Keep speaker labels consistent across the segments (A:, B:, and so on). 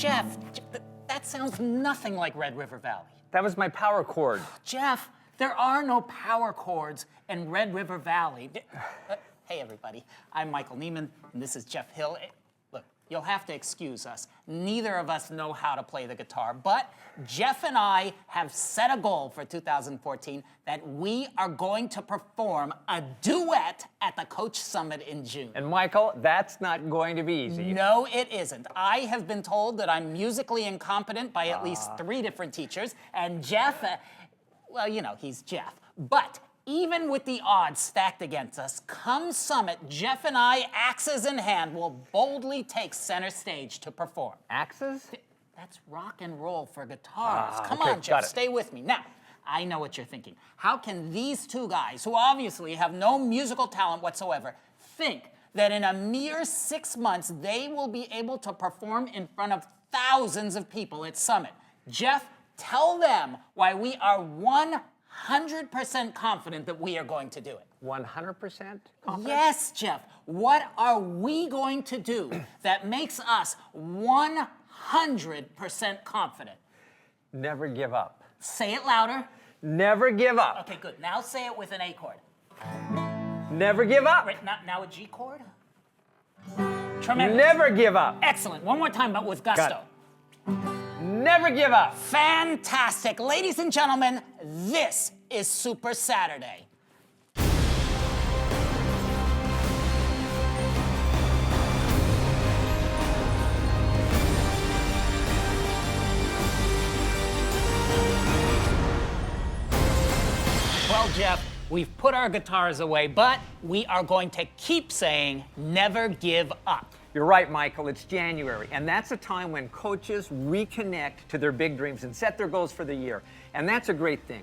A: Jeff, that sounds nothing like Red River Valley.
B: That was my power chord.
A: Jeff, there are no power chords in Red River Valley. Hey, everybody. I'm Michael Neiman, and this is Jeff Hill. Look, you'll have to excuse us. Neither of us know how to play the guitar, but Jeff and I have set a goal for 2014 that we are going to perform a duet at the Coach Summit in June.
B: And Michael, that's not going to be easy.
A: No, it isn't. I have been told that I'm musically incompetent by at least 3 different teachers, and Jeff, well, you know, he's Jeff. But even with the odds stacked against us, come Summit, Jeff and I, axes in hand, will boldly take center stage to perform.
B: Axes?
A: That's rock and roll for guitars. Come
B: okay,
A: on, Jeff, stay with me. Now, I know what you're thinking. How can these 2 guys, who obviously have no musical talent whatsoever, think that in a mere 6 months they will be able to perform in front of thousands of people at Summit? Jeff, tell them why we are 100% confident that we are going to do it.
B: 100% confident?
A: Yes, Jeff. What are we going to do that makes us 100% confident?
B: Never give up.
A: Say it louder.
B: Never give up.
A: Okay, good. Now say it with an A chord.
B: Never give up.
A: Right, now a G chord. Tremendous.
B: Never give up.
A: Excellent. One more time, but with gusto.
B: Never give up.
A: Fantastic. Ladies and gentlemen, this is Super Saturday. Well, Jeff, we've put our guitars away, but we are going to keep saying never give up.
B: You're right, Michael. It's January, and that's a time when coaches reconnect to their big dreams and set their goals for the year, and that's a great thing.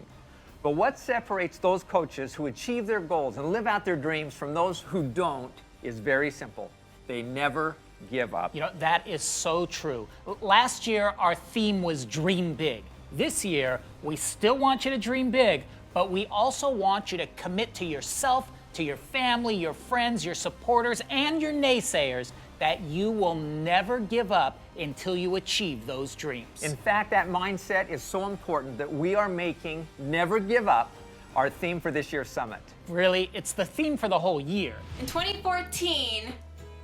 B: But what separates those coaches who achieve their goals and live out their dreams from those who don't is very simple. They never give up.
A: You know, that is so true. Last year, our theme was Dream Big. This year, we still want you to dream big, but we also want you to commit to yourself, to your family, your friends, your supporters, and your naysayers that you will never give up until you achieve those dreams.
B: In fact, that mindset is so important that we are making Never Give Up our theme for this year's summit.
A: Really, it's the theme for the whole year.
C: In 2014,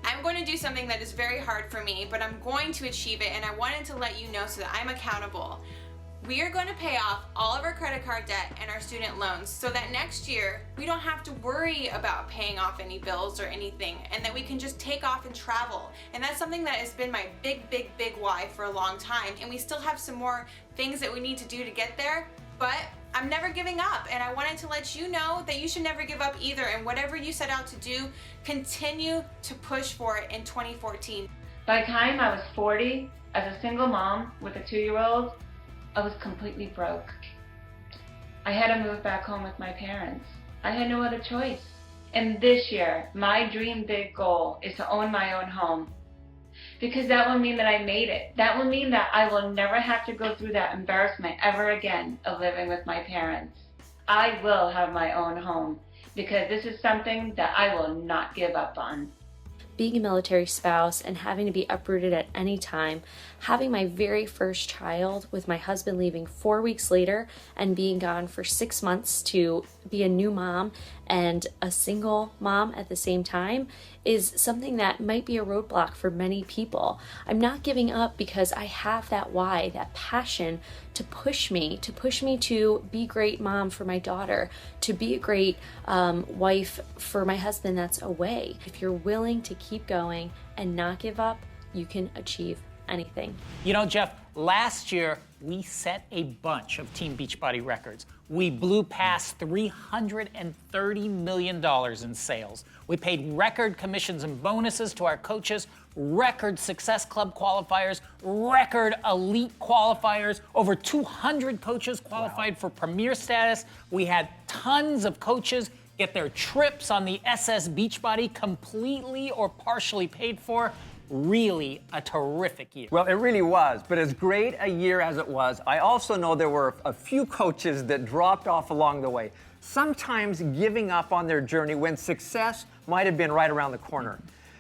C: I'm going to do something that is very hard for me, but I'm going to achieve it, and I wanted to let you know so that I'm accountable. We are going to pay off all of our credit card debt and our student loans so that next year we don't have to worry about paying off any bills or anything, and that we can just take off and travel. And that's something that has been my big why for a long time. And we still have some more things that we need to do to get there, but I'm never giving up. And I wanted to let you know that you should never give up either. And whatever you set out to do, continue to push for it in 2014.
D: By the time I was 40, as a single mom with a 2-year-old, I was completely broke. I had to move back home with my parents. I had no other choice. And this year, my dream big goal is to own my own home. Because that will mean that I made it. That will mean that I will never have to go through that embarrassment ever again of living with my parents. I will have my own home because this is something that I will not give up on.
E: Being a military spouse and having to be uprooted at any time, having my very first child with my husband leaving 4 weeks later and being gone for 6 months to be a new mom and a single mom at the same time is something that might be a roadblock for many people. I'm not giving up because I have that why, that passion to push me to be a great mom for my daughter, to be a great wife for my husband that's away. If you're willing to keep going and not give up, you can achieve anything.
A: You know, Jeff, last year we set a bunch of Team Beachbody records. We blew past $330 million in sales. We paid record commissions and bonuses to our coaches, record Success Club qualifiers, record elite qualifiers. Over 200 coaches qualified for premier status. We had tons of coaches get their trips on the SS Beachbody completely or partially paid for. Really a terrific year.
B: Well, it really was, but as great a year as it was, I also know there were a few coaches that dropped off along the way, sometimes giving up on their journey when success might have been right around the corner.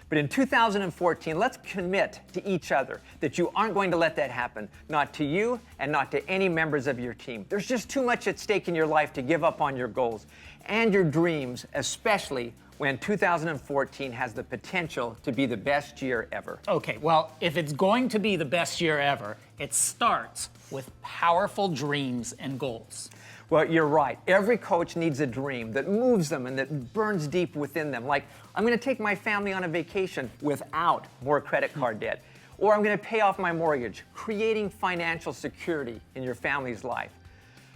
B: But in 2014, let's commit to each other that you aren't going to let that happen, not to you and not to any members of your team. There's just too much at stake in your life to give up on your goals and your dreams, especially when 2014 has the potential to be the best year ever.
A: Okay, well, if it's going to be the best year ever, it starts with powerful dreams and goals.
B: Well, you're right. Every coach needs a dream that moves them and that burns deep within them. Like, I'm going to take my family on a vacation without more credit card debt. Or I'm going to pay off my mortgage, creating financial security in your family's life.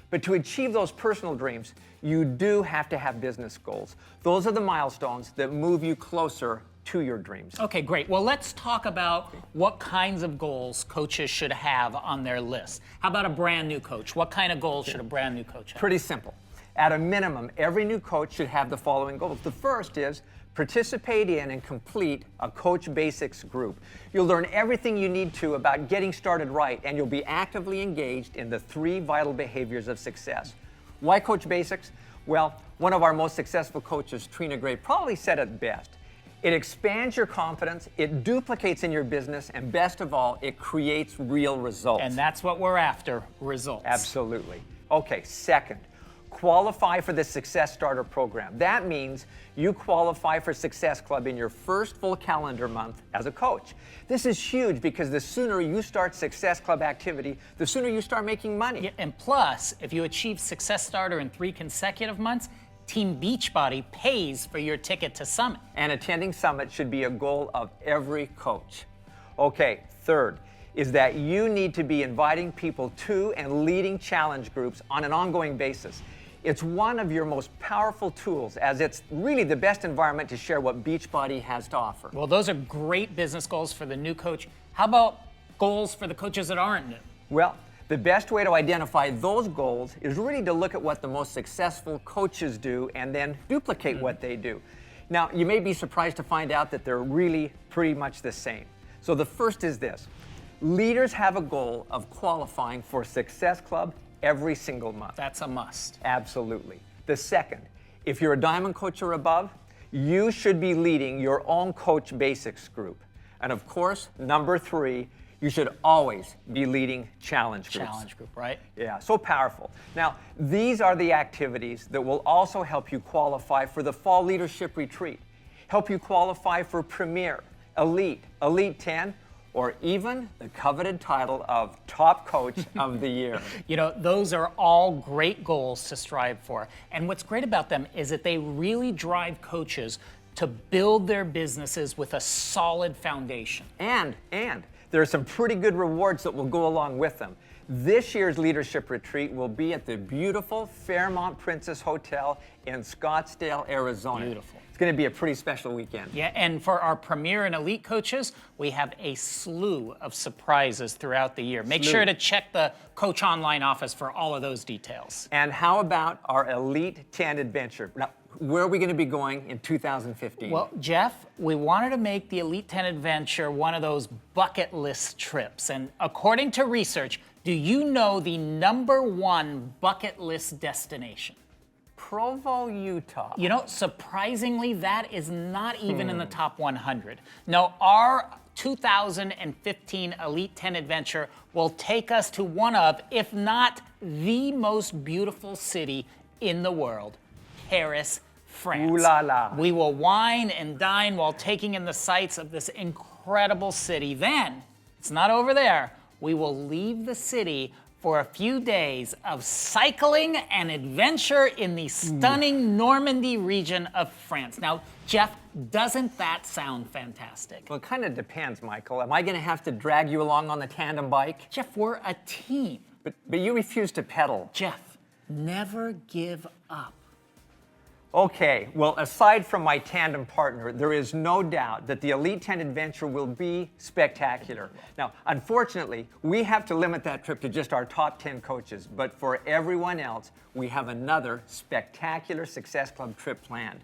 B: But to achieve those personal dreams, you do have to have business goals. Those are the milestones that move you closer to your dreams.
A: Okay, great. Well, let's talk about what kinds of goals coaches should have on their list. How about a brand new coach? What kind of goals should a brand new coach have?
B: Pretty simple. At a minimum, every new coach should have the following goals. The first is participate in and complete a Coach Basics group. You'll learn everything you need to about getting started right, and you'll be actively engaged in the 3 vital behaviors of success. Why Coach Basics? Well, one of our most successful coaches, Trina Gray, probably said it best. It expands your confidence, it duplicates in your business, and best of all, it creates real results.
A: And that's what we're after, results.
B: Absolutely. Okay, second, qualify for the Success Starter program. That means you qualify for Success Club in your first full calendar month as a coach. This is huge because the sooner you start Success Club activity, the sooner you start making money.
A: Yeah, and plus, if you achieve Success Starter in 3 consecutive months, Team Beachbody pays for your ticket to Summit.
B: And attending Summit should be a goal of every coach. Okay, third is that you need to be inviting people to and leading challenge groups on an ongoing basis. It's one of your most powerful tools, as it's really the best environment to share what Beachbody has to offer.
A: Well, those are great business goals for the new coach. How about goals for the coaches that aren't new?
B: Well, the best way to identify those goals is really to look at what the most successful coaches do and then duplicate what they do. Now, you may be surprised to find out that they're really pretty much the same. So the first is this. Leaders have a goal of qualifying for Success Club every single month.
A: That's a must.
B: Absolutely. The second, if you're a diamond coach or above, you should be leading your own Coach Basics group. And of course, number 3, you should always be leading challenge groups.
A: Challenge group, right?
B: Yeah, so powerful. Now, these are the activities that will also help you qualify for the Fall Leadership Retreat, help you qualify for Premier, Elite, Elite 10, or even the coveted title of Top Coach of the Year.
A: You know, those are all great goals to strive for. And what's great about them is that they really drive coaches to build their businesses with a solid foundation.
B: And there are some pretty good rewards that will go along with them. This year's leadership retreat will be at the beautiful Fairmont Princess Hotel in Scottsdale, Arizona.
A: Beautiful.
B: It's going to be a pretty special weekend.
A: Yeah, and for our Premier and Elite coaches, we have a slew of surprises throughout the year. Make sure to check the Coach Online office for all of those details.
B: And how about our Elite 10 adventure? Now, where are we going to be going in 2015?
A: Well, Jeff, we wanted to make the Elite 10 adventure one of those bucket list trips. And according to research, do you know the #1 bucket list destination?
B: Provo, Utah.
A: You know, surprisingly, that is not even in the top 100. No, our 2015 Elite 10 adventure will take us to one of, if not the most beautiful city in the world, Paris, France.
B: Ooh la la.
A: We will wine and dine while taking in the sights of this incredible city. Then, it's not over there. We will leave the city for a few days of cycling and adventure in the stunning Normandy region of France. Now, Jeff, doesn't that sound fantastic?
B: Well, it kind of depends, Michael. Am I going to have to drag you along on the tandem bike?
A: Jeff, we're a team.
B: But you refuse to pedal.
A: Jeff, never give up.
B: Okay, well, aside from my tandem partner, there is no doubt that the Elite 10 adventure will be spectacular. Now, unfortunately, we have to limit that trip to just our top 10 coaches, but for everyone else, we have another spectacular Success Club trip planned.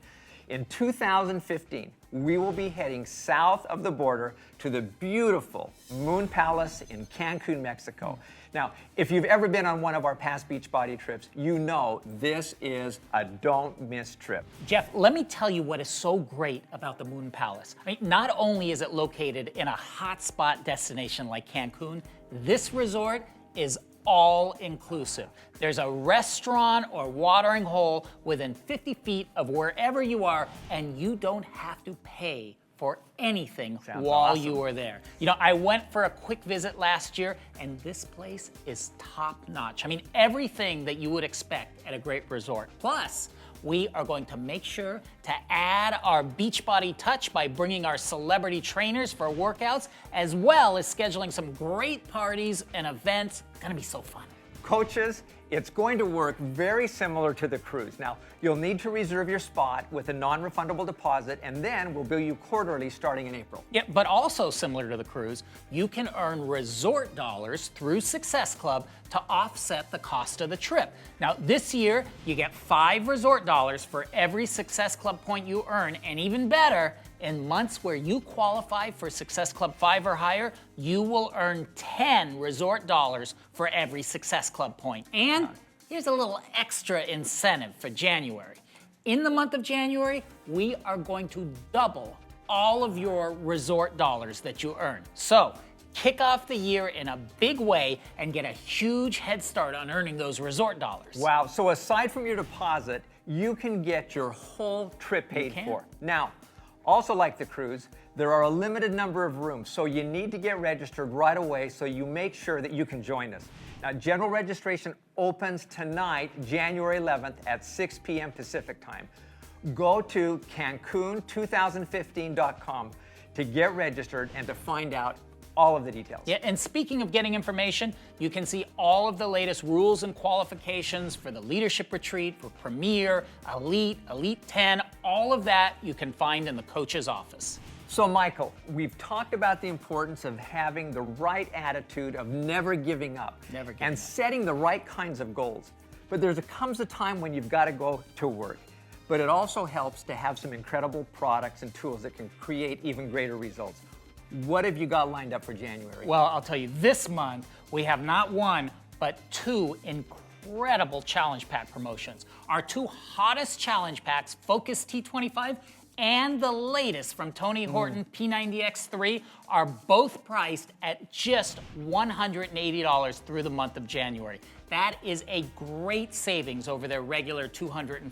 B: In 2015, we will be heading south of the border to the beautiful Moon Palace in Cancun, Mexico. Now, if you've ever been on one of our past Beachbody trips, you know this is a don't miss trip.
A: Jeff, let me tell you what is so great about the Moon Palace. I mean, not only is it located in a hotspot destination like Cancun, this resort is all inclusive. There's a restaurant or watering hole within 50 feet of wherever you are, and you don't have to pay for anything while
B: awesome.
A: you are there. You know, I went for a quick visit last year, and this place is top notch. I mean, everything that you would expect at a great resort. Plus, we are going to make sure to add our Beachbody touch by bringing our celebrity trainers for workouts, as well as scheduling some great parties and events. It's gonna be so fun.
B: Coaches, it's going to work very similar to the cruise. Now, you'll need to reserve your spot with a non-refundable deposit, and then we'll bill you quarterly starting in April.
A: Yeah, but also similar to the cruise, you can earn resort dollars through Success Club to offset the cost of the trip. Now, this year, you get 5 resort dollars for every Success Club point you earn, and even better, in months where you qualify for Success Club 5 or higher, you will earn 10 resort dollars for every Success Club point. And here's a little extra incentive for January. In the month of January, we are going to double all of your resort dollars that you earn. So, kick off the year in a big way and get a huge head start on earning those resort dollars.
B: Wow, so aside from your deposit, you can get your whole trip paid for. Now, also like the cruise, there are a limited number of rooms, so you need to get registered right away so you make sure that you can join us. Now, general registration opens tonight, January 11th at 6 p.m. Pacific time. Go to Cancun2015.com to get registered and to find out all of the details.
A: Yeah, and speaking of getting information, you can see all of the latest rules and qualifications for the leadership retreat, for Premier, Elite, Elite 10, all of that you can find in the coach's office.
B: So Michael, we've talked about the importance of having the right attitude of never giving up and setting the right kinds of goals. But comes a time when you've got to go to work. But it also helps to have some incredible products and tools that can create even greater results. What have you got lined up for January?
A: Well, I'll tell you, this month we have not one, but 2 incredible challenge pack promotions. Our 2 hottest challenge packs, Focus T25 and the latest from Tony Horton P90X3, are both priced at just $180 through the month of January. That is a great savings over their regular $205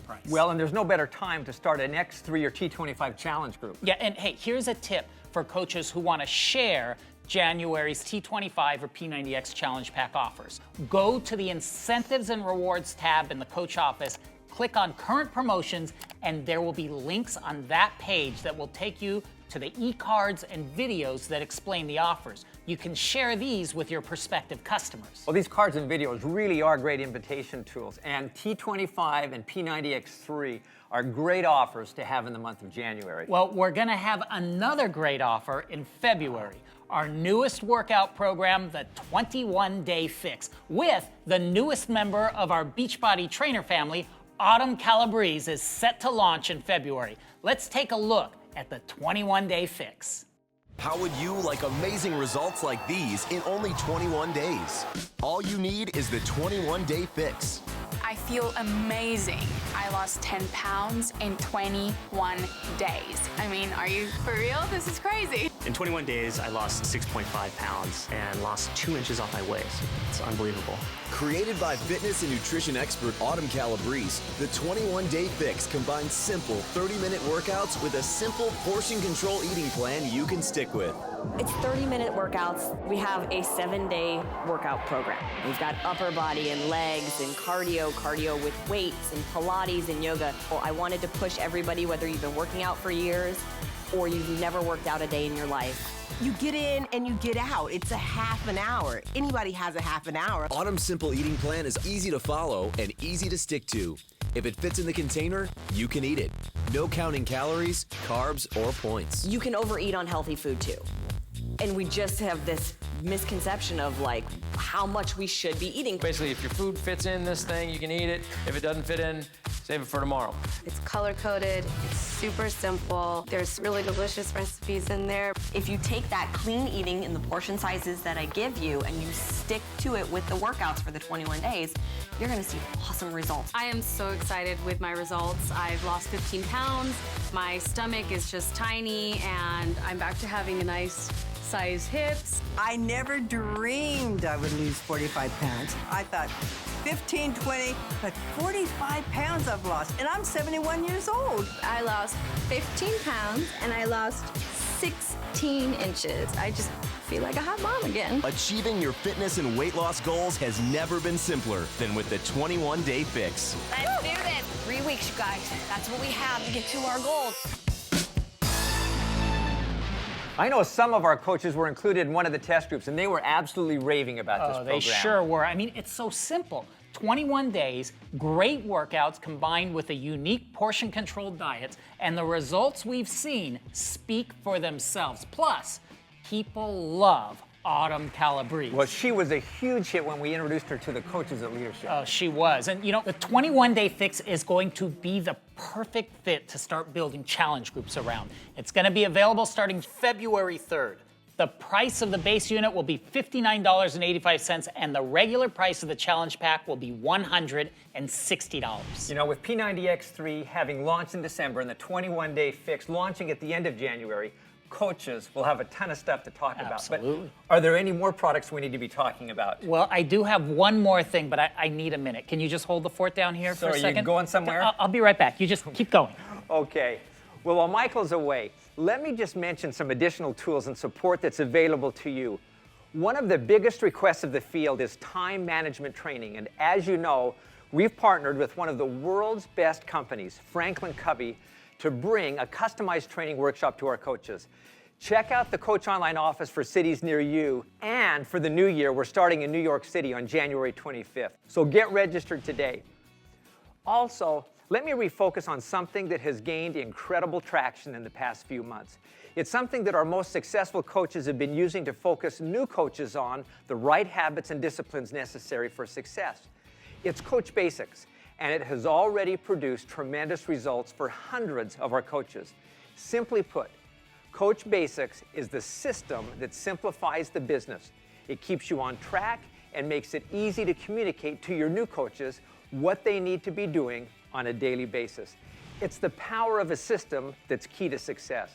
A: price.
B: Well, and there's no better time to start an X3 or T25 challenge group.
A: Yeah, and hey, here's a tip for coaches who want to share January's T25 or P90X Challenge Pack offers. Go to the Incentives and Rewards tab in the coach office, click on Current Promotions, and there will be links on that page that will take you to the e-cards and videos that explain the offers. You can share these with your prospective customers.
B: Well, these cards and videos really are great invitation tools, and T25 and P90X3 are great offers to have in the month of January.
A: Well, we're gonna have another great offer in February. Our newest workout program, the 21-Day Fix, with the newest member of our Beachbody trainer family, Autumn Calabrese, is set to launch in February. Let's take a look at the 21-Day Fix.
F: How would you like amazing results like these in only 21 days? All you need is the 21-Day Fix.
G: I feel amazing. I lost 10 pounds in 21 days. I mean, are you for real? This is crazy.
H: In 21 days, I lost 6.5 pounds and lost 2 inches off my waist. It's unbelievable.
F: Created by fitness and nutrition expert Autumn Calabrese, the 21-Day Fix combines simple 30-minute workouts with a simple portion control eating plan you can stick with.
I: It's 30-minute workouts. We have a 7-day workout program. We've got upper body and legs and cardio with weights and Pilates and yoga. Well, I wanted to push everybody, whether you've been working out for years or you've never worked out a day in your life.
J: You get in and you get out. It's a half an hour. Anybody has a half an hour.
F: Autumn's simple eating plan is easy to follow and easy to stick to. If it fits in the container, you can eat it. No counting calories, carbs, or points.
I: You can overeat on healthy food too. And we just have this misconception of like how much we should be eating.
K: Basically, if your food fits in this thing, you can eat it. If it doesn't fit in, Save it for tomorrow.
L: It's color-coded, it's super simple. There's really delicious recipes in there.
I: If you take that clean eating in the portion sizes that I give you and you stick to it with the workouts for the 21 days, you're gonna see awesome results.
M: I am so excited with my results. I've lost 15 pounds. My stomach is just tiny and I'm back to having a nice size hips.
N: I never dreamed I would lose 45 pounds. I thought 15, 20, but 45 pounds I've lost, and I'm 71 years old.
O: I lost 15 pounds and I lost 16 inches. I just feel like a hot mom again.
F: Achieving your fitness and weight loss goals has never been simpler than with the 21-day fix.
I: Let's do this. 3 weeks, you guys. That's what we have to get to our goal.
B: I know some of our coaches were included in one of the test groups, and they were absolutely raving about this program.
A: They sure were. I mean, it's so simple. 21 days, great workouts combined with a unique portion-controlled diet, and the results we've seen speak for themselves. Plus, people love Autumn Calabrese.
B: Well, she was a huge hit when we introduced her to the coaches at Leadership.
A: Oh, she was. And you know, the 21-day fix is going to be the perfect fit to start building challenge groups around. It's going to be available starting February 3rd. The price of the base unit will be $59.85, and the regular price of the challenge pack will be $160.
B: You know, with P90X3 having launched in December and the 21-day fix launching at the end of January, coaches will have a ton of stuff to talk about.
A: Absolutely.
B: But are there any more products we need to be talking about?
A: Well, I do have one more thing, but I need a minute. Can you just hold the fort down here for a second?
B: So are you going somewhere?
A: I'll be right back. You just keep going.
B: Okay. Well, while Michael's away, let me just mention some additional tools and support that's available to you. One of the biggest requests of the field is time management training. And as you know, we've partnered with one of the world's best companies, Franklin Covey, to bring a customized training workshop to our coaches. Check out the Coach Online office for cities near you. And for the new year, we're starting in New York City on January 25th. So get registered today. Also, let me refocus on something that has gained incredible traction in the past few months. It's something that our most successful coaches have been using to focus new coaches on the right habits and disciplines necessary for success. It's Coach Basics, and it has already produced tremendous results for hundreds of our coaches. Simply put, Coach Basics is the system that simplifies the business. It keeps you on track and makes it easy to communicate to your new coaches what they need to be doing on a daily basis. It's the power of a system that's key to success.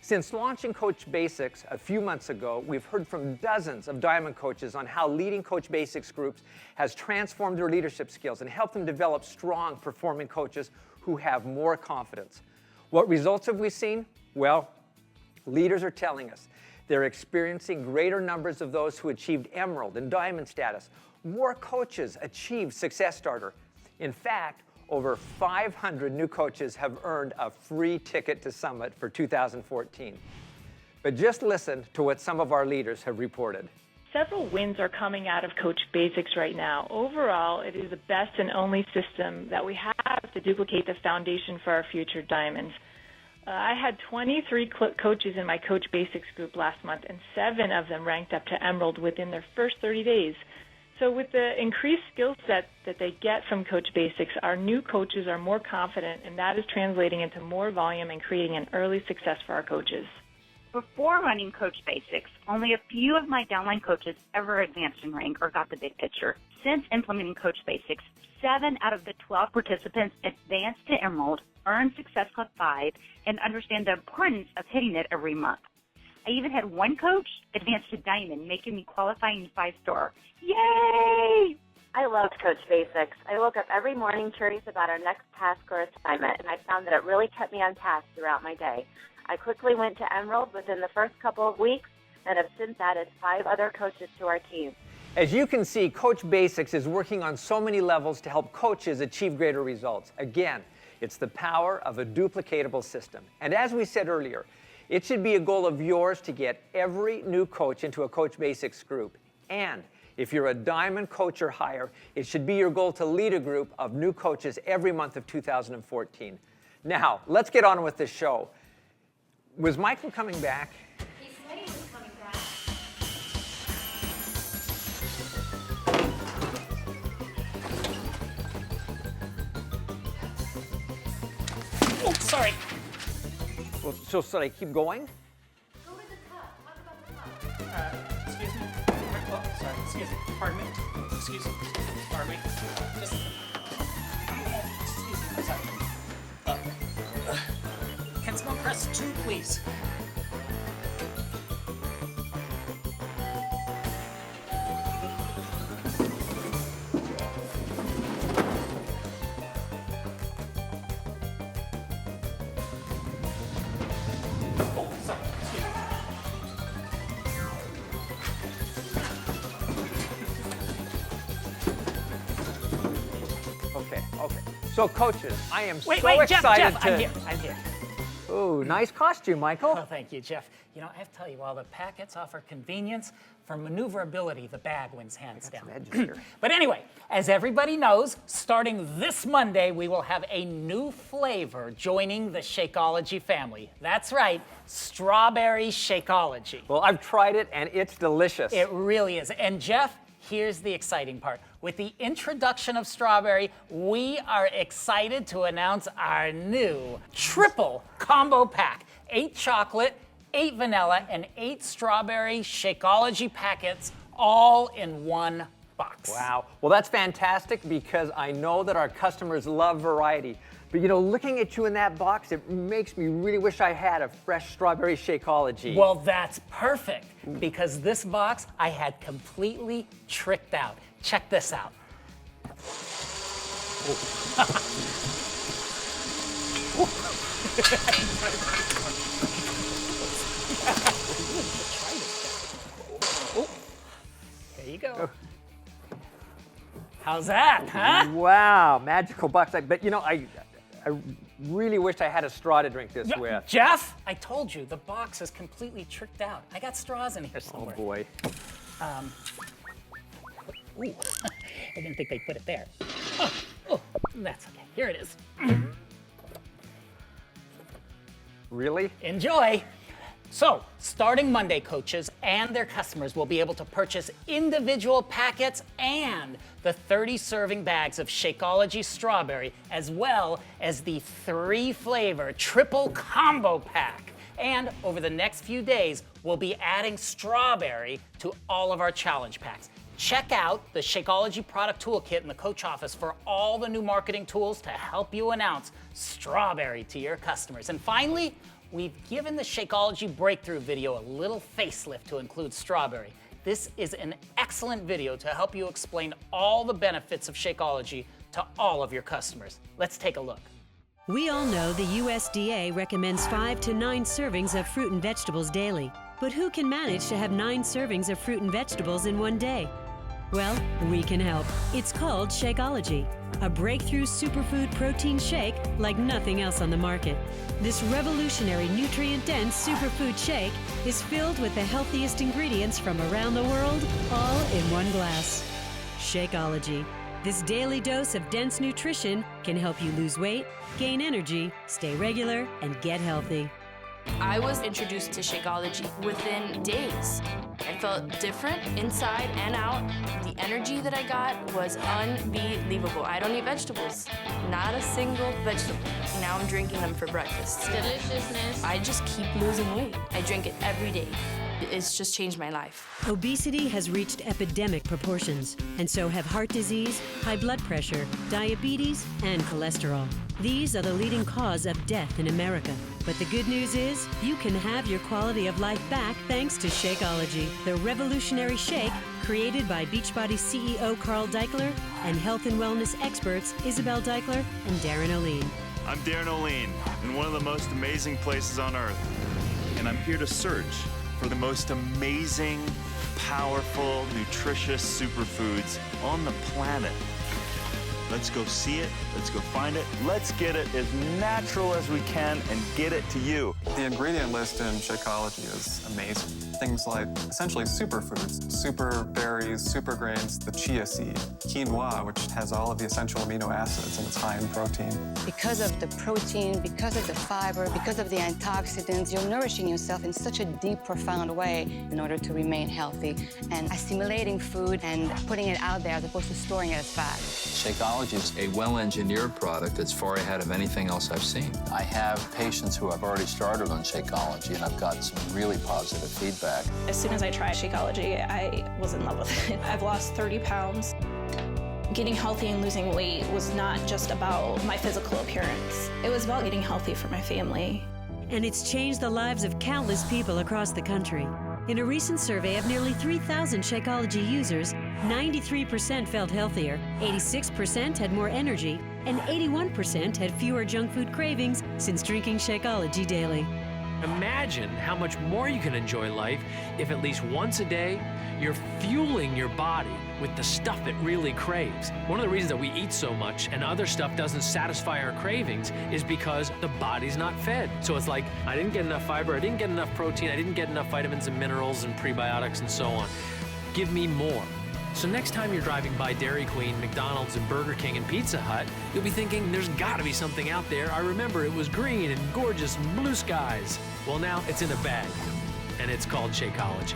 B: Since launching Coach Basics a few months ago, we've heard from dozens of Diamond coaches on how leading Coach Basics groups has transformed their leadership skills and helped them develop strong performing coaches who have more confidence. What results have we seen? Well, leaders are telling us they're experiencing greater numbers of those who achieved Emerald and Diamond status. More coaches achieved Success Starter. In fact, over 500 new coaches have earned a free ticket to Summit for 2014. But just listen to what some of our leaders have reported.
P: Several wins are coming out of Coach Basics right now. Overall, it is the best and only system that we have to duplicate the foundation for our future diamonds. I had 23 coaches in my Coach Basics group last month, and 7 of them ranked up to Emerald within their first 30 days. So with the increased skill set that they get from Coach Basics, our new coaches are more confident, and that is translating into more volume and creating an early success for our coaches.
Q: Before running Coach Basics, only a few of my downline coaches ever advanced in rank or got the big picture. Since implementing Coach Basics, 7 out of the 12 participants advanced to Emerald, earned Success Club 5, and understand the importance of hitting it every month. I even had one coach advance to Diamond, making me qualifying 5-star. Yay!
R: I loved Coach Basics. I woke up every morning curious about our next task or assignment, and I found that it really kept me on task throughout my day. I quickly went to Emerald within the first couple of weeks and have since added 5 other coaches to our team.
B: As you can see, Coach Basics is working on so many levels to help coaches achieve greater results. Again, it's the power of a duplicatable system. And as we said earlier, it should be a goal of yours to get every new coach into a Coach Basics group. And if you're a Diamond coach or higher, it should be your goal to lead a group of new coaches every month of 2014. Now, let's get on with the show. Was Michael coming back?
E: He said he was coming back.
A: Sorry.
B: Well, so should I keep going?
A: Excuse me. Oh, sorry. Excuse me. Pardon me. Excuse me. Pardon me. Just. Excuse me. Sorry. Can someone press 2, please? Oh, sorry. Excuse me.
B: Okay. So, coaches, I am
A: Wait,
B: so excited
A: Jeff,
B: to.
A: I'm here.
B: Ooh, nice costume, Michael.
A: Oh, thank you, Jeff. You know, I have to tell you, while the packets offer convenience, for maneuverability, the bag wins hands down. But anyway, as everybody knows, starting this Monday, we will have a new flavor joining the Shakeology family. That's right, strawberry Shakeology.
B: Well, I've tried it, and it's delicious.
A: It really is. And Jeff, here's the exciting part. With the introduction of strawberry, we are excited to announce our new triple combo pack. 8 chocolate, 8 vanilla, and 8 strawberry Shakeology packets, all in one box.
B: Wow. Well, that's fantastic because I know that our customers love variety. But you know, looking at you in that box, it makes me really wish I had a fresh strawberry Shakeology.
A: Well, that's perfect because this box I had completely tricked out. Check this out. There you go. How's that, huh?
B: Wow, magical box. But you know, I really wish I had a straw to drink this with.
A: Jeff, I told you, the box is completely tricked out. I got straws in here somewhere.
B: Oh boy.
A: Ooh, I didn't think they'd put it there. Oh, that's okay. Here it is.
B: Really?
A: Enjoy. So, starting Monday, coaches and their customers will be able to purchase individual packets and the 30-serving bags of Shakeology strawberry, as well as the 3-flavor triple combo pack. And over the next few days, we'll be adding strawberry to all of our challenge packs. Check out the Shakeology product toolkit in the coach office for all the new marketing tools to help you announce strawberry to your customers. And finally, we've given the Shakeology breakthrough video a little facelift to include strawberry. This is an excellent video to help you explain all the benefits of Shakeology to all of your customers. Let's take a look.
K: We all know the USDA recommends 5 to 9 servings of fruit and vegetables daily. But who can manage to have 9 servings of fruit and vegetables in one day? Well, we can help. It's called Shakeology, a breakthrough superfood protein shake like nothing else on the market. This revolutionary nutrient-dense superfood shake is filled with the healthiest ingredients from around the world, all in one glass. Shakeology. This daily dose of dense nutrition can help you lose weight, gain energy, stay regular, and get healthy.
S: I was introduced to Shakeology within days. I felt different inside and out. The energy that I got was unbelievable. I don't eat vegetables, not a single vegetable. Now I'm drinking them for breakfast. Deliciousness. I just keep losing weight. I drink it every day. It's just changed my life.
K: Obesity has reached epidemic proportions, and so have heart disease, high blood pressure, diabetes, and cholesterol. These are the leading cause of death in America. But the good news is, you can have your quality of life back thanks to Shakeology, the revolutionary shake created by Beachbody CEO Carl Deichler and health and wellness experts Isabel Deichler and Darren O'Lean.
T: I'm Darren O'Lean in one of the most amazing places on earth, and I'm here to search for the most amazing, powerful, nutritious superfoods on the planet. Let's go see it, let's go find it, let's get it as natural as we can and get it to you.
U: The ingredient list in Shakeology is amazing. things like essentially superfoods, super berries, super grains, the chia seed, quinoa, which has all of the essential amino acids and it's high in protein.
V: Because of the protein, because of the fiber, because of the antioxidants, you're nourishing yourself in such a deep, profound way in order to remain healthy and assimilating food and putting it out there as opposed to storing it as fat.
W: Shakeology is a well-engineered product that's far ahead of anything else I've seen. I have patients who have already started on Shakeology, and I've got some really positive feedback.
X: As soon as I tried Shakeology, I was in love with it. I've lost 30 pounds. Getting healthy and losing weight was not just about my physical appearance. It was about getting healthy for my family.
K: And it's changed the lives of countless people across the country. In a recent survey of nearly 3,000 Shakeology users, 93% felt healthier, 86% had more energy, and 81% had fewer junk food cravings since drinking Shakeology daily.
Y: Imagine how much more you can enjoy life if at least once a day you're fueling your body with the stuff it really craves. One of the reasons that we eat so much and other stuff doesn't satisfy our cravings is because the body's not fed. So it's like, I didn't get enough fiber, I didn't get enough protein, I didn't get enough vitamins and minerals and prebiotics and so on. Give me more. So next time you're driving by Dairy Queen, McDonald's, and Burger King and Pizza Hut, you'll be thinking, there's gotta be something out there. I remember it was green and gorgeous and blue skies. Well, now it's in a bag, and it's called Shakeology.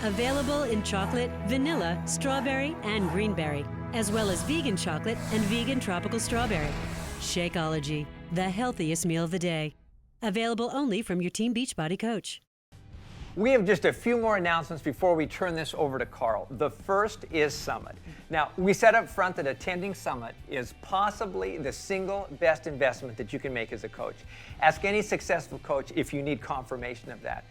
K: Available in chocolate, vanilla, strawberry, and greenberry, as well as vegan chocolate and vegan tropical strawberry. Shakeology, the healthiest meal of the day. Available only from your Team Beachbody coach.
B: We have just a few more announcements before we turn this over to Carl. The first is Summit. Now, we said up front that attending Summit is possibly the single best investment that you can make as a coach. Ask any successful coach if you need confirmation of that.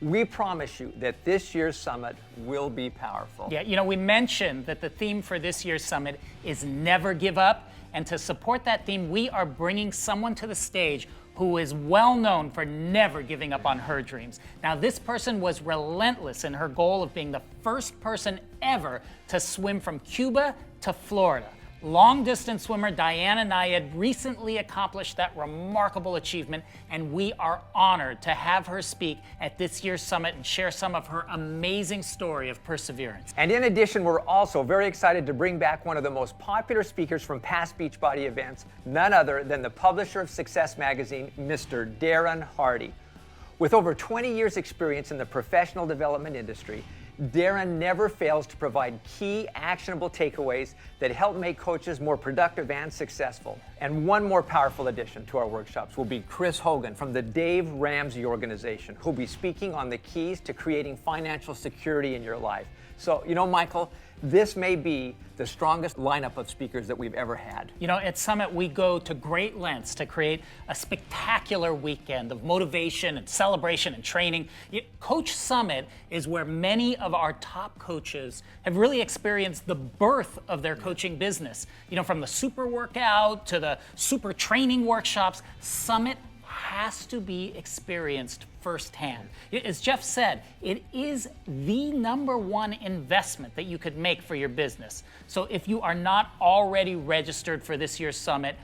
B: We promise you that this year's Summit will be powerful.
A: Yeah, you know, we mentioned that the theme for this year's Summit is never give up. And to support that theme, we are bringing someone to the stage who is well known for never giving up on her dreams. Now, this person was relentless in her goal of being the first person ever to swim from Cuba to Florida. Long-distance swimmer Diana Nayed recently accomplished that remarkable achievement, and we are honored to have her speak at this year's Summit and share some of her amazing story of perseverance.
B: And in addition, we're also very excited to bring back one of the most popular speakers from past Beachbody events, none other than the publisher of Success Magazine, Mr. Darren Hardy. With over 20 years' experience in the professional development industry, Darren never fails to provide key, actionable takeaways that help make coaches more productive and successful. And one more powerful addition to our workshops will be Chris Hogan from the Dave Ramsey Organization, who'll be speaking on the keys to creating financial security in your life. So, you know, Michael, this may be the strongest lineup of speakers that we've ever had.
A: You know, at Summit, we go to great lengths to create a spectacular weekend of motivation and celebration and training. Coach Summit is where many of our top coaches have really experienced the birth of their coaching business. You know, from the super workout to the super training workshops, Summit has to be experienced firsthand. As Jeff said, it is the #1 investment that you could make for your business. So if you are not already registered for this year's Summit,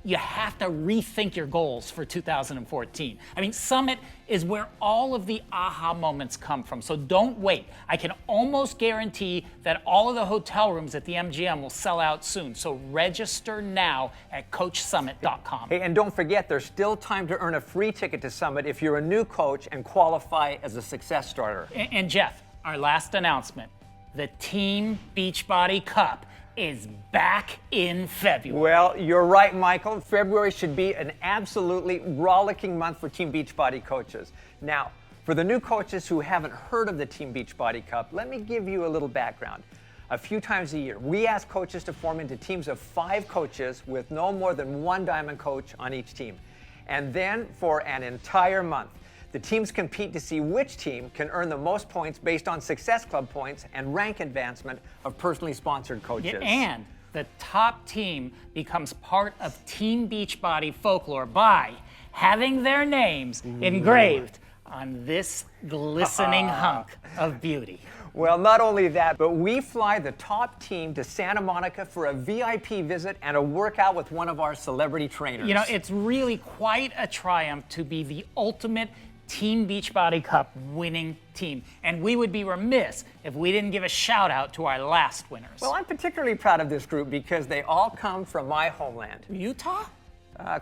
A: you have to rethink your goals for 2014. I mean, Summit is where all of the aha moments come from, so don't wait. I can almost guarantee that all of the hotel rooms at the MGM will sell out soon, so register now at CoachSummit.com.
B: Hey, and don't forget, there's still time to earn a free ticket to Summit if you're a new coach and qualify as a success starter.
A: And Jeff, our last announcement, the Team Beachbody Cup is back in February.
B: Well, you're right, Michael. February should be an absolutely rollicking month for Team Beachbody coaches. Now, for the new coaches who haven't heard of the Team Beachbody Cup, let me give you a little background. A few times a year, we ask coaches to form into teams of 5 coaches with no more than 1 diamond coach on each team. And then for an entire month, the teams compete to see which team can earn the most points based on Success Club points and rank advancement of personally sponsored coaches.
A: Yeah, and the top team becomes part of Team Beachbody folklore by having their names engraved on this glistening hunk of beauty.
B: Well, not only that, but we fly the top team to Santa Monica for a VIP visit and a workout with one of our celebrity trainers.
A: You know, it's really quite a triumph to be the ultimate Team Beachbody Cup winning team. And we would be remiss if we didn't give a shout out to our last winners.
B: Well, I'm particularly proud of this group because they all come from my homeland.
A: Utah?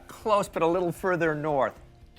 B: Close, but a little further north.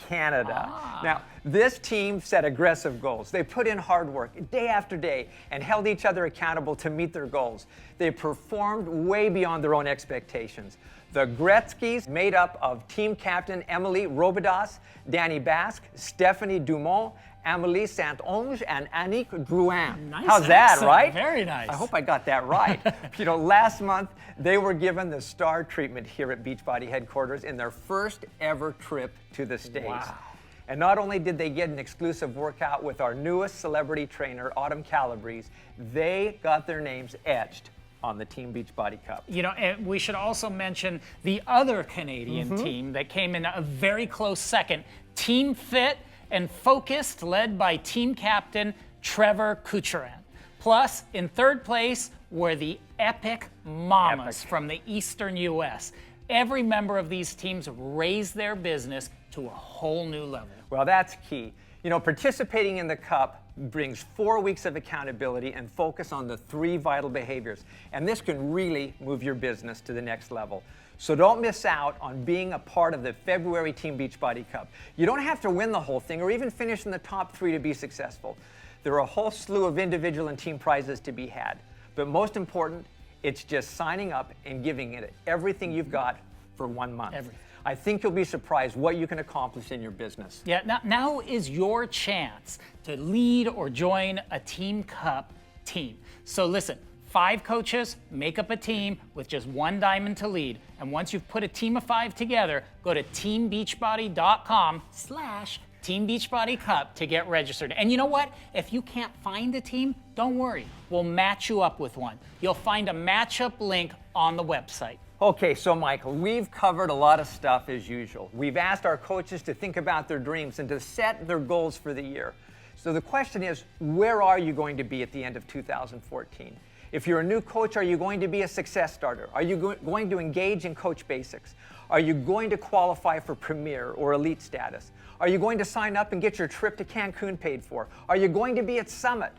B: Canada. Now, this team set aggressive goals. They put in hard work day after day and held each other accountable to meet their goals. They performed way beyond their own expectations. The Gretzkys, made up of team captain Emily Robidas, Danny Basque, Stephanie Dumont, Amélie Saint-Onge, and Annick Drouin.
A: Nice
B: How's that,
A: accent.
B: right?
A: Very nice.
B: I hope I got that right. Last month, they were given the star treatment here at Beachbody headquarters in their first ever trip to the States.
A: Wow.
B: And not only did they get an exclusive workout with our newest celebrity trainer, Autumn Calabrese, they got their names etched on the Team Beachbody Cup.
A: And we should also mention the other Canadian team that came in a very close second, Team Fit and Focused, led by team captain Trevor Kucheran. Plus, in third place were the Epic Mamas from the Eastern U.S. Every member of these teams raised their business to a whole new level.
B: Well, that's key. Participating in the Cup brings 4 weeks of accountability and focus on the 3 vital behaviors. And this can really move your business to the next level. So don't miss out on being a part of the February Team Beachbody Cup. You don't have to win the whole thing or even finish in the top 3 to be successful. There are a whole slew of individual and team prizes to be had. But most important, it's just signing up and giving it everything you've got for 1 month.
A: Everything.
B: I think you'll be surprised what you can accomplish in your business.
A: Yeah, now is your chance to lead or join a Team Cup team. So listen, 5 coaches make up a team with just 1 diamond to lead. And once you've put a team of 5 together, go to teambeachbody.com/Team Beachbody Cup to get registered. And you know what? If you can't find a team, don't worry. We'll match you up with one. You'll find a matchup link on the website.
B: Okay, so Michael, we've covered a lot of stuff as usual. We've asked our coaches to think about their dreams and to set their goals for the year. So the question is, where are you going to be at the end of 2014? If you're a new coach, are you going to be a success starter? Are you going to engage in Coach Basics? Are you going to qualify for Premier or Elite status? Are you going to sign up and get your trip to Cancun paid for? Are you going to be at Summit?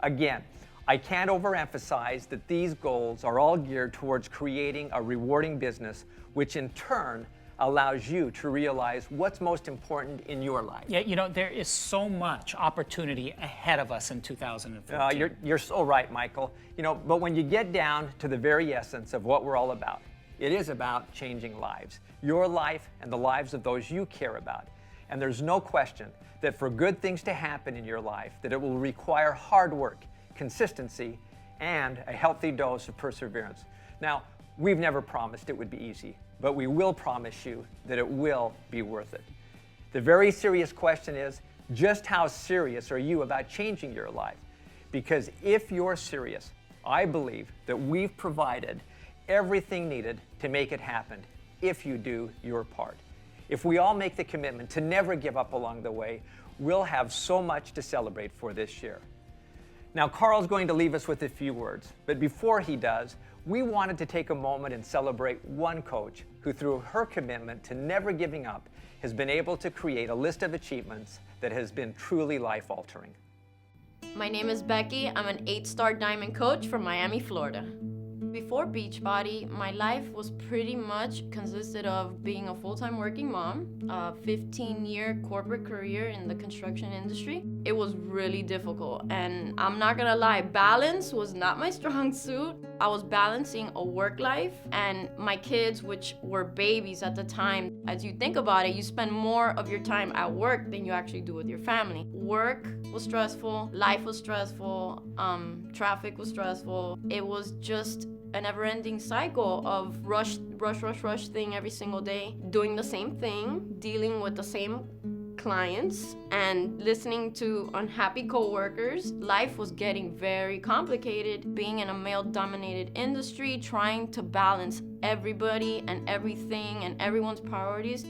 B: Again, I can't overemphasize that these goals are all geared towards creating a rewarding business, which in turn allows you to realize what's most important in your life.
A: Yeah, there is so much opportunity ahead of us in 2014.
B: You're so right, Michael. But when you get down to the very essence of what we're all about, it is about changing lives. Your life and the lives of those you care about. And there's no question that for good things to happen in your life, that it will require hard work, consistency, and a healthy dose of perseverance. Now, we've never promised it would be easy, but we will promise you that it will be worth it. The very serious question is, just how serious are you about changing your life? Because if you're serious, I believe that we've provided everything needed to make it happen if you do your part. If we all make the commitment to never give up along the way, we'll have so much to celebrate for this year. Now, Carl's going to leave us with a few words, but before he does, we wanted to take a moment and celebrate one coach who, through her commitment to never giving up, has been able to create a list of achievements that has been truly life-altering.
S: My name is Becky. I'm an 8-star diamond coach from Miami, Florida. Before Beachbody, my life was pretty much consisted of being a full-time working mom, a 15-year corporate career in the construction industry. It was really difficult, and I'm not gonna lie, balance was not my strong suit. I was balancing a work life and my kids, which were babies at the time. As you think about it, you spend more of your time at work than you actually do with your family. Work was stressful, life was stressful, traffic was stressful. It was just a never-ending cycle of rush thing every single day, doing the same thing, dealing with the same clients, and listening to unhappy coworkers. Life was getting very complicated. Being in a male-dominated industry, trying to balance everybody and everything and everyone's priorities,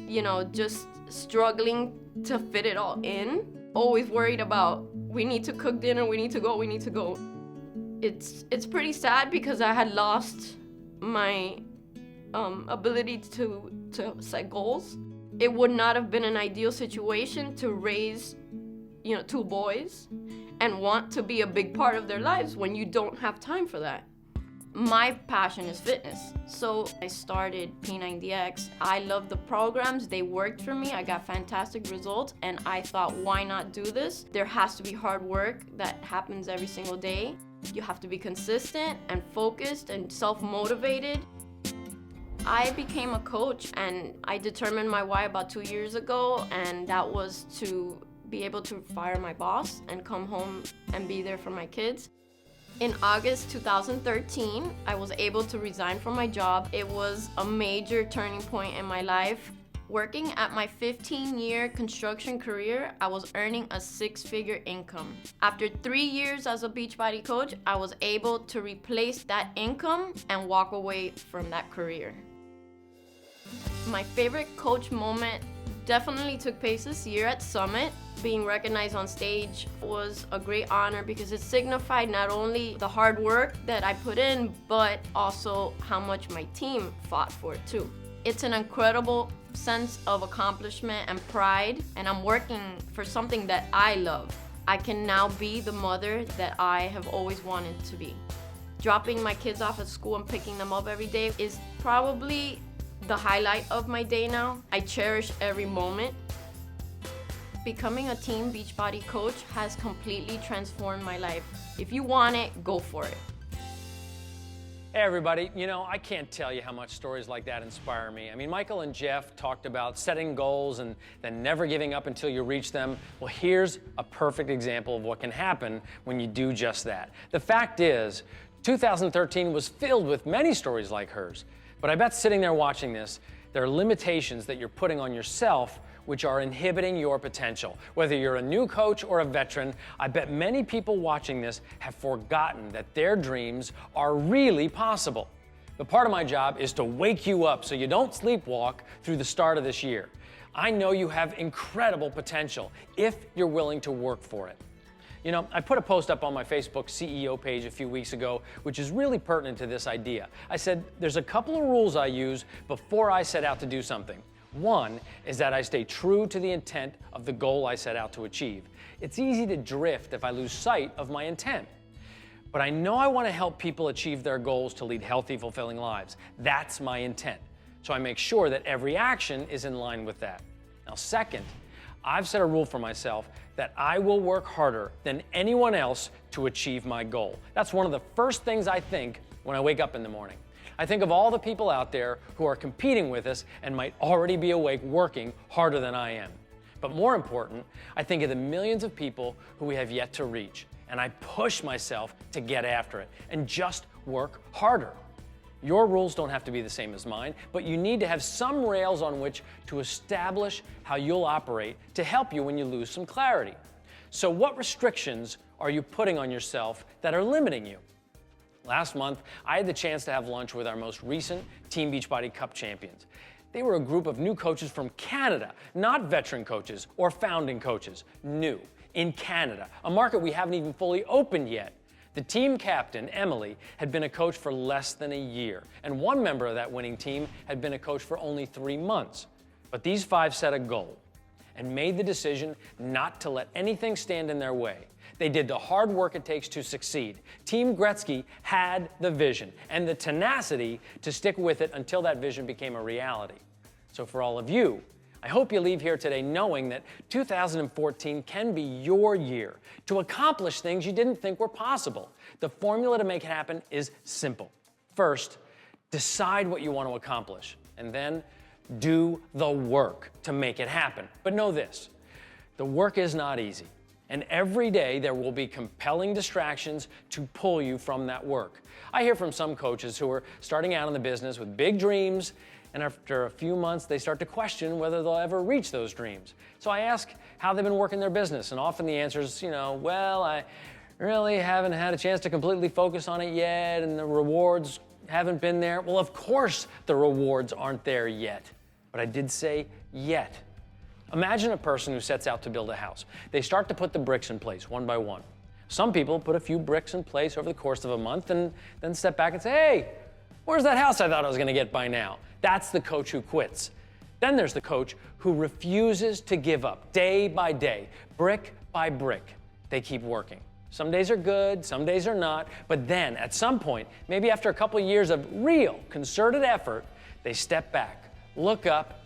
S: just struggling to fit it all in. Always worried about, we need to cook dinner, we need to go. It's pretty sad because I had lost my ability to set goals. It would not have been an ideal situation to raise
C: two boys and want to be a big part of their lives when you don't have time for that. My passion is fitness, so I started P90X. I love the programs, they worked for me, I got fantastic results, and I thought, why not do this? There has to be hard work that happens every single day. You have to be consistent and focused and self-motivated. I became a coach and I determined my why about 2 years ago, and that was to be able to fire my boss and come home and be there for my kids. In August 2013, I was able to resign from my job. It was a major turning point in my life. Working at my 15-year construction career, I was earning a 6-figure income. After 3 years as a Beachbody coach, I was able to replace that income and walk away from that career. My favorite coach moment definitely took place this year at Summit. Being recognized on stage was a great honor because it signified not only the hard work that I put in, but also how much my team fought for it too. It's an incredible sense of accomplishment and pride, and I'm working for something that I love. I can now be the mother that I have always wanted to be. Dropping my kids off at school and picking them up every day is probably the highlight of my day now. I cherish every moment. Becoming a Team Beachbody coach has completely transformed my life. If you want it, go for it.
D: Hey everybody, I can't tell you how much stories like that inspire me. I mean, Michael and Jeff talked about setting goals and then never giving up until you reach them. Well, here's a perfect example of what can happen when you do just that. The fact is, 2013 was filled with many stories like hers. But I bet sitting there watching this, there are limitations that you're putting on yourself which are inhibiting your potential. Whether you're a new coach or a veteran, I bet many people watching this have forgotten that their dreams are really possible. But part of my job is to wake you up so you don't sleepwalk through the start of this year. I know you have incredible potential if you're willing to work for it. I put a post up on my Facebook CEO page a few weeks ago, which is really pertinent to this idea. I said, there's a couple of rules I use before I set out to do something. One is that I stay true to the intent of the goal I set out to achieve. It's easy to drift if I lose sight of my intent. But I know I want to help people achieve their goals to lead healthy, fulfilling lives. That's my intent. So I make sure that every action is in line with that. Now, second, I've set a rule for myself that I will work harder than anyone else to achieve my goal. That's one of the first things I think when I wake up in the morning. I think of all the people out there who are competing with us and might already be awake working harder than I am. But more important, I think of the millions of people who we have yet to reach, and I push myself to get after it and just work harder. Your rules don't have to be the same as mine, but you need to have some rails on which to establish how you'll operate to help you when you lose some clarity. So what restrictions are you putting on yourself that are limiting you? Last month, I had the chance to have lunch with our most recent Team Beachbody Cup champions. They were a group of new coaches from Canada, not veteran coaches or founding coaches, new, in Canada, a market we haven't even fully opened yet. The team captain, Emily, had been a coach for less than a year, and one member of that winning team had been a coach for only 3 months. But these 5 set a goal and made the decision not to let anything stand in their way. They did the hard work it takes to succeed. Team Gretzky had the vision and the tenacity to stick with it until that vision became a reality. So for all of you, I hope you leave here today knowing that 2014 can be your year to accomplish things you didn't think were possible. The formula to make it happen is simple. First, decide what you want to accomplish, and then do the work to make it happen. But know this, the work is not easy. And every day there will be compelling distractions to pull you from that work. I hear from some coaches who are starting out in the business with big dreams, and after a few months they start to question whether they'll ever reach those dreams. So I ask how they've been working their business, and often the answer is, well, I really haven't had a chance to completely focus on it yet, and the rewards haven't been there. Well, of course the rewards aren't there yet, but I did say yet. Imagine a person who sets out to build a house. They start to put the bricks in place one by one. Some people put a few bricks in place over the course of a month and then step back and say, hey, where's that house I thought I was going to get by now? That's the coach who quits. Then there's the coach who refuses to give up day by day, brick by brick. They keep working. Some days are good, some days are not, but then at some point, maybe after a couple years of real concerted effort, they step back, look up,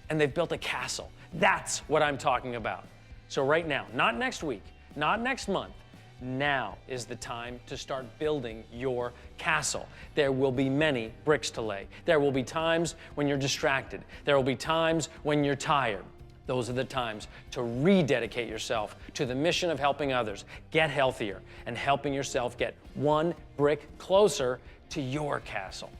D: and they've built a castle. That's what I'm talking about. So right now, not next week, not next month, now is the time to start building your castle. There will be many bricks to lay. There will be times when you're distracted. There will be times when you're tired. Those are the times to rededicate yourself to the mission of helping others get healthier and helping yourself get one brick closer to your castle.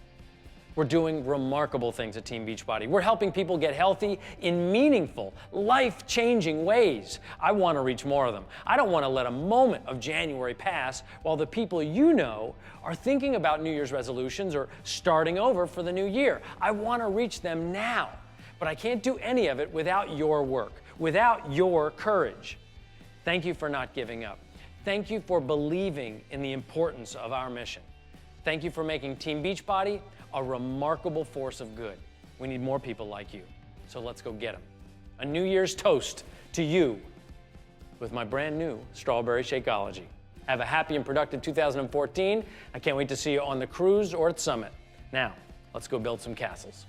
D: We're doing remarkable things at Team Beachbody. We're helping people get healthy in meaningful, life-changing ways. I want to reach more of them. I don't want to let a moment of January pass while the people you know are thinking about New Year's resolutions or starting over for the new year. I want to reach them now, but I can't do any of it without your work, without your courage. Thank you for not giving up. Thank you for believing in the importance of our mission. Thank you for making Team Beachbody a remarkable force of good. We need more people like you, so let's go get them. A New Year's toast to you with my brand new Strawberry Shakeology. Have a happy and productive 2014. I can't wait to see you on the cruise or at Summit. Now, let's go build some castles.